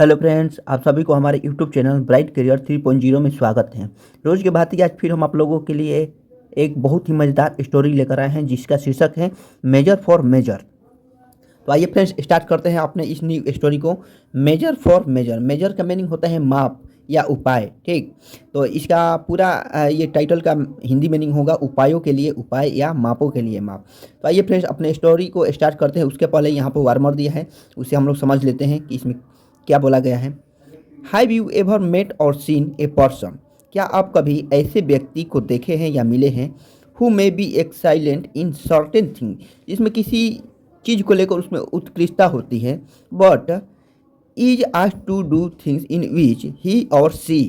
Hello friends, आप सभी को हमारे यूट्यूब चैनल ब्राइट करियर 3.0 में स्वागत है। रोज़ की भांति आज फिर हम आप लोगों के लिए एक बहुत ही मज़ेदार स्टोरी लेकर आए हैं जिसका शीर्षक है मेजर फॉर मेजर। तो आइए फ्रेंड्स स्टार्ट करते हैं अपने इस न्यू स्टोरी को। मेजर फॉर मेजर, मेजर का मीनिंग होता है माप या उपाय। ठीक, तो इसका पूरा ये टाइटल का हिंदी मीनिंग होगा उपायों के लिए उपाय या मापों के लिए माप। तो आइए फ्रेंड्स अपने स्टोरी को स्टार्ट करते हैं। उसके पहले यहाँ पर वार्मर दिया है, उसे हम लोग समझ लेते हैं कि इसमें क्या बोला गया है। हैव यू एवर मेट और सीन ए पर्सन, क्या आप कभी ऐसे व्यक्ति को देखे हैं या मिले हैं who may be excellent in certain thing, जिसमें किसी चीज़ को लेकर उसमें उत्कृष्टता होती है, but is asked to do things in which he और सी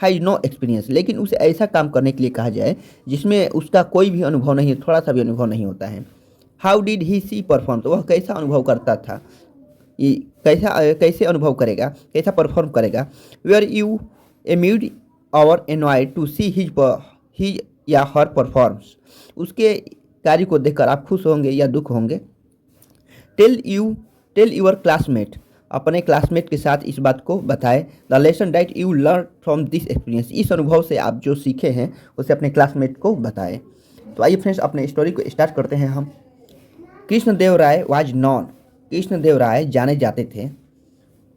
हैज नो एक्सपीरियंस, लेकिन उसे ऐसा काम करने के लिए कहा जाए जिसमें उसका कोई भी अनुभव नहीं, थोड़ा सा भी अनुभव नहीं होता है। How did he see perform, तो वह कैसा अनुभव करता था, ये कैसे अनुभव करेगा, कैसा परफॉर्म करेगा। वेयर यू एम्यूड और एनॉयड टू सी हिज या हर परफॉर्म्स, उसके कार्य को देखकर आप खुश होंगे या दुख होंगे। टेल यूर क्लासमेट, अपने क्लासमेट के साथ इस बात को बताएं। The lesson that you learn from this experience, इस अनुभव से आप जो सीखे हैं उसे अपने क्लासमेट को बताएं। तो आइए फ्रेंड्स अपने स्टोरी को स्टार्ट करते हैं हम। कृष्णदेव राय वाज नॉन, कृष्णदेव राय जाने जाते थे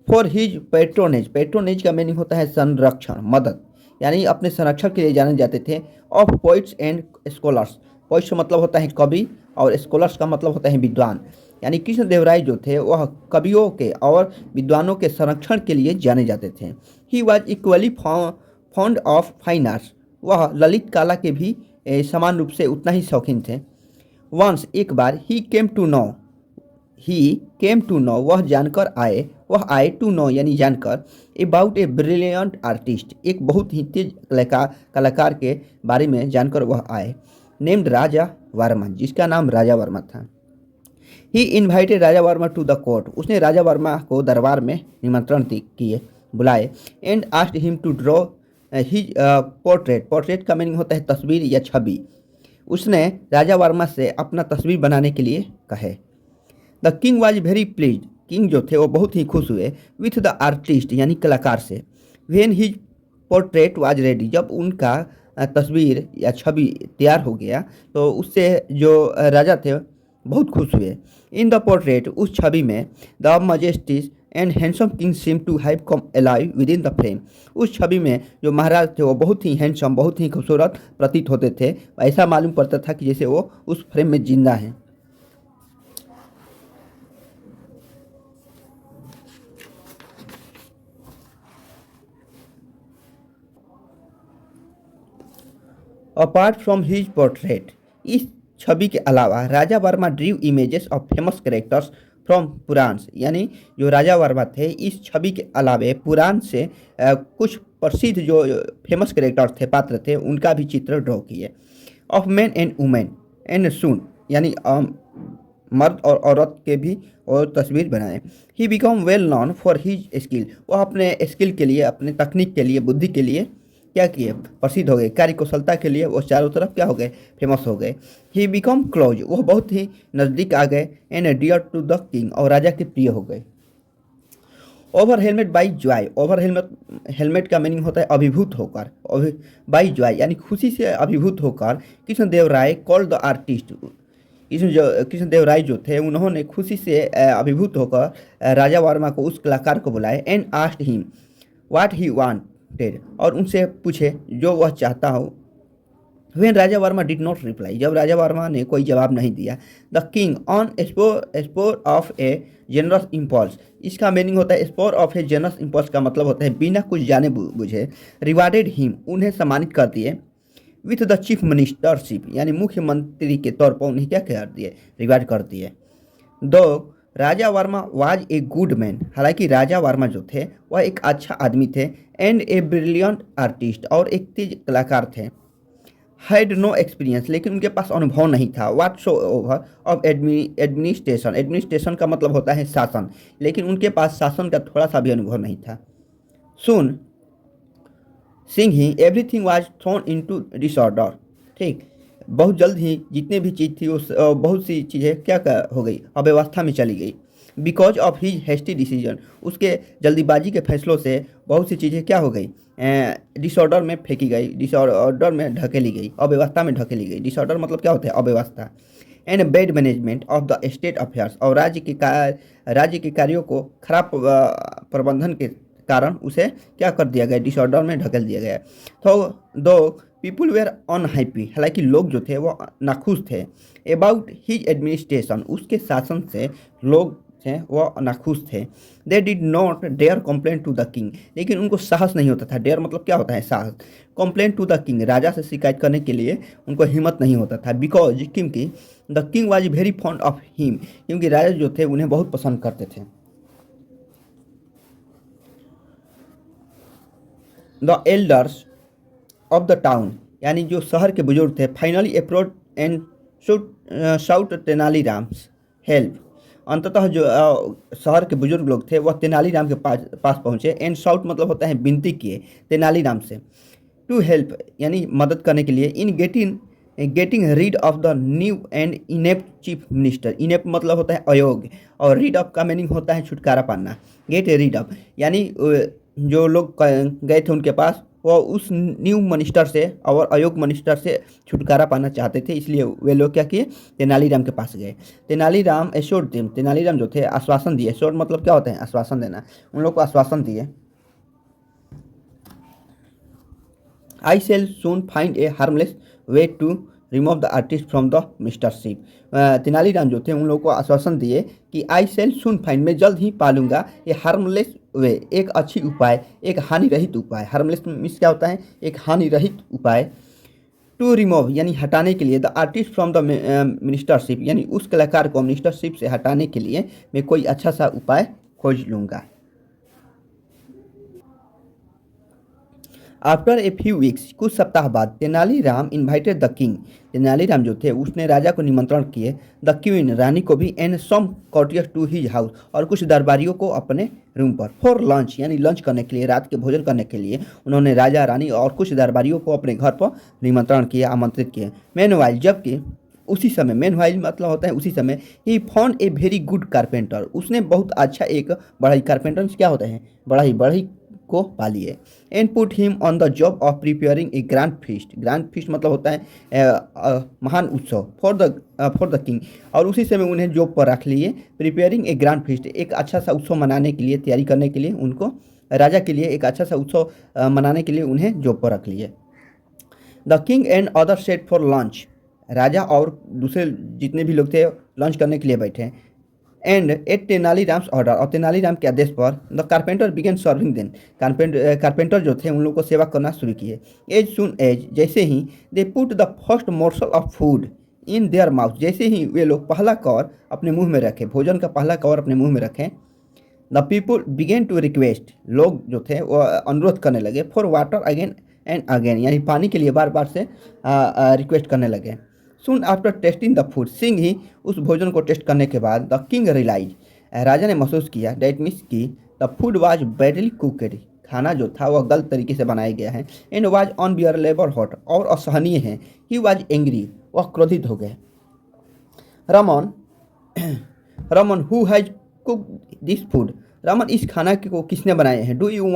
फॉर हिज पेट्रोनेज, पेट्रोनेज का मीनिंग होता है संरक्षण, मदद, यानी अपने संरक्षण के लिए जाने जाते थे। Of poets and scholars, poets का मतलब होता है कवि और स्कॉलर्स का मतलब होता है विद्वान, यानी कृष्णदेव राय जो थे वह कवियों के और विद्वानों के संरक्षण के लिए जाने जाते थे। He was equally fond of fine arts, वह ललित कला के भी समान रूप से उतना ही शौकीन थे। वंस, एक बार, ही केम टू नो, वह जानकर आए, वह आए टू नो यानी जानकर, अबाउट ए ब्रिलियंट आर्टिस्ट, एक बहुत ही तेज कलाकार के बारे में जानकर वह आए। नेम्ड राजा वर्मा, जिसका नाम राजा वर्मा था। He invited Raja Varma to the court, उसने राजा वर्मा को दरबार में निमंत्रण किए, बुलाए। And asked him to draw his portrait, portrait का मीनिंग होता है तस्वीर या छवि, उसने राजा वर्मा से अपना तस्वीर बनाने के लिए कहे। The king was very please, king जो थे वो बहुत ही खुश हुए विथ द आर्टिस्ट यानी कलाकार से। When his portrait was ready, जब उनका तस्वीर या छवि तैयार हो गया तो उससे जो राजा थे बहुत खुश हुए। इन द पोर्ट्रेट, उस छवि में, the majesties and handsome king seem to have come alive within the frame, उस छवि में जो महाराज थे वो बहुत ही हैंडसम, बहुत ही खूबसूरत प्रतीत होते थे। ऐसा मालूम पड़ता था कि जैसे वो उस फ्रेम में जिंदा हैं। अपार्ट फ्रॉम हिज पोर्ट्रेट, इस छवि के अलावा Raja Varma drew images of famous characters from Puranas, यानी जो राजा वर्मा थे इस छवि के अलावे पुराण से कुछ प्रसिद्ध जो फेमस कैरेक्टर्स थे, पात्र थे, उनका भी चित्र ड्रॉ किए। Of man and women and soon, यानी मर्द और औरत के भी और तस्वीर बनाए। He become well non for his skill, वह अपने स्किल के लिए, अपने तकनीक के लिए, बुद्धि के लिए क्या किए, प्रसिद्ध हो गए। कार्य कुशलता के लिए वो चारों तरफ क्या हो गए, फेमस हो गए। ही बिकम क्लोज, वह बहुत ही नज़दीक आ गए। And dear to the king, और राजा के प्रिय हो गए। Overwhelmed by joy, overwhelmed का मीनिंग होता है अभिभूत होकर, बाई जॉय यानी खुशी से अभिभूत होकर। कृष्णदेव राय कॉल्ड द आर्टिस्ट, कृष्णदेव राय जो थे उन्होंने खुशी से अभिभूत होकर राजा वर्मा को, उस कलाकार को बुलाए। And asked him what he wanted, और उनसे पूछे जो वह चाहता हो। When Raja Verma did not reply, जब राजा वर्मा ने कोई जवाब नहीं दिया। The king on spore of A generous impulse, इसका मीनिंग होता है spore of A generous impulse का मतलब होता है बिना कुछ जाने बुझे। रिवार्डेड हिम, उन्हें सम्मानित कर दिए। विथ द चीफ मिनिस्टरशिप, यानी मुख्यमंत्री के तौर पर उन्हें क्या कर दिए, रिवार्ड कर दिए। Though Raja Varma was a good man, हालांकि राजा वर्मा जो थे वह एक अच्छा आदमी थे। एंड ए ब्रिलियंट आर्टिस्ट, और एक तेज कलाकार थे। हैड नो एक्सपीरियंस, लेकिन उनके पास अनुभव नहीं था। Whatsoever of administration, administration का मतलब होता है शासन, लेकिन उनके पास शासन का थोड़ा सा भी अनुभव नहीं था। सुन सिंह ही everything was thrown into disorder, ठीक, बहुत जल्द ही जितने भी चीज़ थी उस बहुत सी चीज़ें क्या हो गई, अव्यवस्था में चली गई। Because of his hasty decision, उसके जल्दीबाजी के फैसलों से बहुत सी चीज़ें क्या हो गई, डिसऑर्डर में फेंकी गई, डिसऑर्डर में ढकेली गई, अव्यवस्था में ढकेली गई। डिसऑर्डर मतलब क्या होता है, अव्यवस्था। And bed management of the state affairs, और राज्य के कार्यों को खराब प्रबंधन के कारण उसे क्या कर दिया गया, डिसऑर्डर में ढकेल दिया गया। तो दो पीपुल वेयर अनहैप्पी, हालांकि लोग जो थे वो नाखुश थे। अबाउट हिज एडमिनिस्ट्रेशन, उसके शासन से लोग थे वो नाखुश थे। They did not dare complain to the king, लेकिन उनको साहस नहीं होता था। डेयर मतलब क्या होता है, साहस। कंप्लेन टू द किंग, राजा से शिकायत करने के लिए उनको हिम्मत नहीं होता था। बिकॉज, क्योंकि the king was very fond of him, क्योंकि राजा जो थे उन्हें बहुत पसंद करते थे। The elders of the town, यानी जो शहर के बुजुर्ग थे, finally approach and sought Tenaliram's help, अंततः जो शहर के बुजुर्ग लोग थे वह तेनालीराम के पास पहुंचे। एंड शाउट मतलब होता है विनती किए तेनालीराम से, टू हेल्प यानी मदद करने के लिए, in getting read of the new and inept chief minister. Inept मतलब होता है अयोग्य, और रीड ऑफ का मीनिंग होता है छुटकारा पाना। गेट रीड ऑफ यानी जो लोग गए थे उनके पास, वो उस न्यू मिनिस्टर से और अयोग्य मिनिस्टर से छुटकारा पाना चाहते थे, इसलिए वे लोग क्या किए, तेनालीराम के पास गए। तेनालीराम एश्योर्ड देम, तेनालीराम जो थे आश्वासन दिए। एश्योर्ड मतलब क्या होता है, आश्वासन देना। उन लोग को आश्वासन दिए, I shall soon find a harmless way to remove the artist from the ministership. Tenaliram जो थे उन लोगों को आश्वासन दिए कि आई शेल सून फाइंड, मैं जल्द ही पालूंगा, ये हार्मलेस वे, एक अच्छी उपाय, एक हानि रहित उपाय। हार्मलेस मीन्स क्या होता है, एक हानि रहित उपाय। टू रिमूव यानी हटाने के लिए, the artist from the ministership यानी उस कलाकार को मिनिस्टरशिप से हटाने के लिए मैं कोई अच्छा सा उपाय खोज लूँगा। आफ्टर ए फ्यू वीक्स, कुछ सप्ताह बाद, Tenaliram invited the king, Tenaliram जो थे उसने राजा को निमंत्रण किए, द क्वीन रानी को भी, and some courtiers to his house, और कुछ दरबारियों को अपने रूम पर, फॉर लंच यानी लंच करने के लिए, रात के भोजन करने के लिए उन्होंने राजा रानी और कुछ दरबारियों को अपने घर पर निमंत्रण किया, आमंत्रित किए। मेनवाइल, जबकि उसी समय, मेनवाइल मतलब होता है उसी समय, he found a very good carpenter, उसने बहुत अच्छा एक बढ़ई, कारपेंटर क्या होता है, बढ़ई को पालिए। And put him on the job of preparing a grand feast, grand feast मतलब होता है महान उत्सव, फॉर द किंग, और उसी समय उन्हें जॉब पर रख लिए। प्रिपेयरिंग ए ग्रैंड फीस्ट, एक अच्छा सा उत्सव मनाने के लिए, तैयारी करने के लिए, उनको राजा के लिए एक अच्छा सा उत्सव मनाने के लिए उन्हें जॉब पर रख लिए। The king and other sat for lunch, राजा और दूसरे जितने भी लोग थे लंच करने के लिए बैठे। एंड एट तेनालीराम्स ऑर्डर, और तेनालीराम के आदेश पर, the carpenter began serving them, carpenter जो थे उन लोगों को सेवा करना शुरू किए। एज सुन एज, जैसे ही, they put the first morsel of food in their mouth, जैसे ही वे लोग पहला कवर अपने मुंह में रखें, भोजन का पहला कवर अपने मुंह में रखें, the people began to request, लोग जो थे वो अनुरोध करने लगे, for water again and again, यानी पानी के लिए बार बार से रिक्वेस्ट करने लगे। Soon after tasting the food, सिंह ही उस भोजन को टेस्ट करने के बाद, द किंग रियलाइज, राजा ने महसूस किया, डैट मीन्स की the food was badly cooked, खाना जो था वह गलत तरीके से बनाया गया है। एंड वाज अनबियरेबल हॉट, और असहनीय है। ही वाज एंग्री, वह क्रोधित हो गए। Raman Raman who has cook this food, Raman इस खाना को किसने बनाए हैं। Do you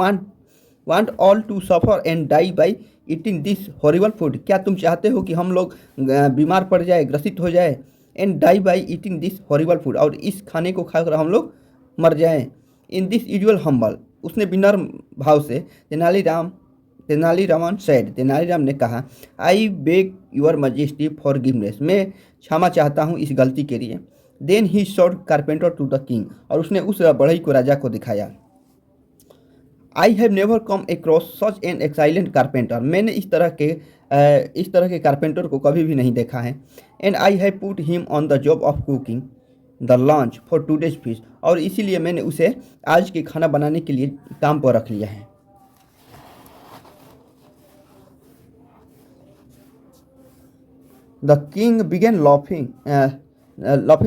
want all to suffer and die by eating this horrible food, क्या तुम चाहते हो कि हम लोग बीमार पड़ जाए, ग्रसित हो जाए। And die by eating this horrible food, और इस खाने को खाकर हम लोग मर जाएं। इन दिस यूजुअल हम्बल, उसने विनम्र भाव से, तेनालीरामन सेड, तेनालीराम ने कहा, I beg your majesty forgiveness, मैं क्षमा चाहता हूँ इस गलती के लिए। Then he showed carpenter to the king, और उसने उस बढ़ई को राजा को दिखाया। I have never come across such an excellent carpenter, मैंने इस तरह के कारपेंटर को कभी भी नहीं देखा है। And I have put him on the job of cooking the lunch for today's feast, और इसीलिए मैंने उसे आज के खाना बनाने के लिए काम पर रख लिया है। The king began laughing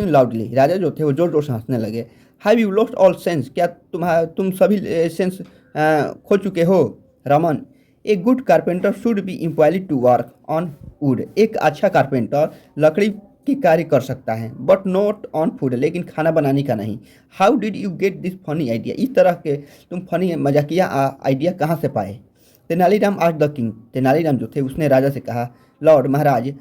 loudly, राजा जो थे वो जोर जोर से हंसने लगे। Have you lost all sense, क्या तुम सभी सेंस खो चुके हो। Raman, a good carpenter should be employed to work on wood, एक अच्छा कारपेंटर लकड़ी के कार्य कर सकता है बट नॉट ऑन फूड, लेकिन खाना बनाने का नहीं। How did you get this funny idea, इस तरह के तुम फनी मजाकिया आइडिया कहाँ से पाए? तेनालीराम आज द किंग, तेनालीराम जो थे उसने राजा से कहा, Lord Maharaj,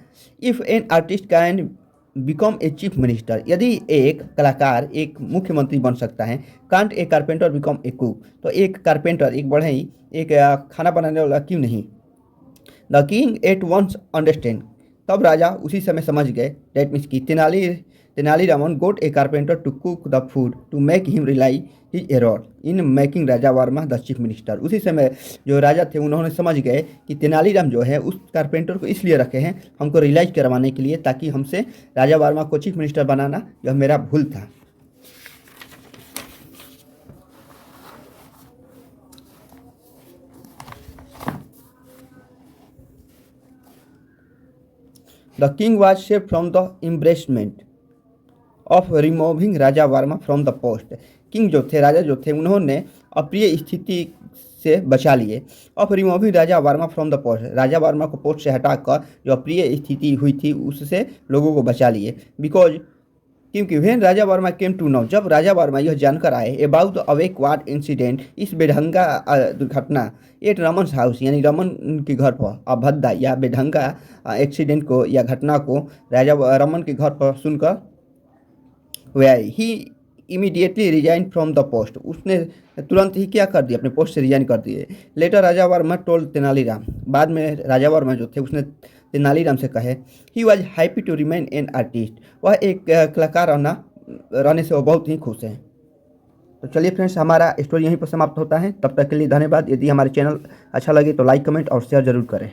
if an artist can become a chief minister, यदि एक कलाकार एक मुख्यमंत्री बन सकता है, can't A carpenter become a cook, तो एक कारपेंटर, एक बढ़ई, एक खाना बनाने वाला क्यों नहीं? The king at once understand, तब राजा उसी समय समझ गए, डेट मीन्स की Tenaliraman got a carpenter to cook the food to make him realise his error in making Raja Varma the chief minister. उसी समय जो राजा थे उन्होंने समझ गए कि तेनालीराम जो है उस कारपेंटर को इसलिए रखे हैं हमको रियलाइज करवाने के लिए, ताकि हमसे राजा वर्मा को चीफ मिनिस्टर बनाना यह मेरा भूल था। The king was saved from the embarrassment of removing Raja Varma from the post, king जो थे, राजा जो थे, उन्होंने अप्रिय स्थिति से बचा लिए। Of removing Raja Varma from the post, Raja Varma को पोस्ट से हटाकर जो अप्रिय स्थिति हुई थी उससे लोगों को बचा लिए। बिकॉज, क्योंकि when Raja Varma came to know, जब राजा वर्मा यह जानकर आए about the awkward incident, इस बेढंगा दुर्घटना, एट रमन हाउस यानी रमन के घर पर अभद्दा या बेढंगा एक्सीडेंट को या घटना को राजा रमन के घर पर सुनकर वे ही immediately resign from the post, उसने तुरंत ही क्या कर दिया, अपने पोस्ट से रिजाइन कर दिए। लेटर राजा वर्मा टोल्ड तेनालीराम, बाद में राजा वर्मा जो थे उसने तेनालीराम से कहे, he was happy to remain an artist, वह एक कलाकार रहने से वो बहुत ही खुश हैं। तो चलिए फ्रेंड्स, हमारा स्टोरी यहीं पर समाप्त होता है। तब तक के लिए धन्यवाद। यदि हमारे चैनल अच्छा लगे तो लाइक, कमेंट और शेयर जरूर करें।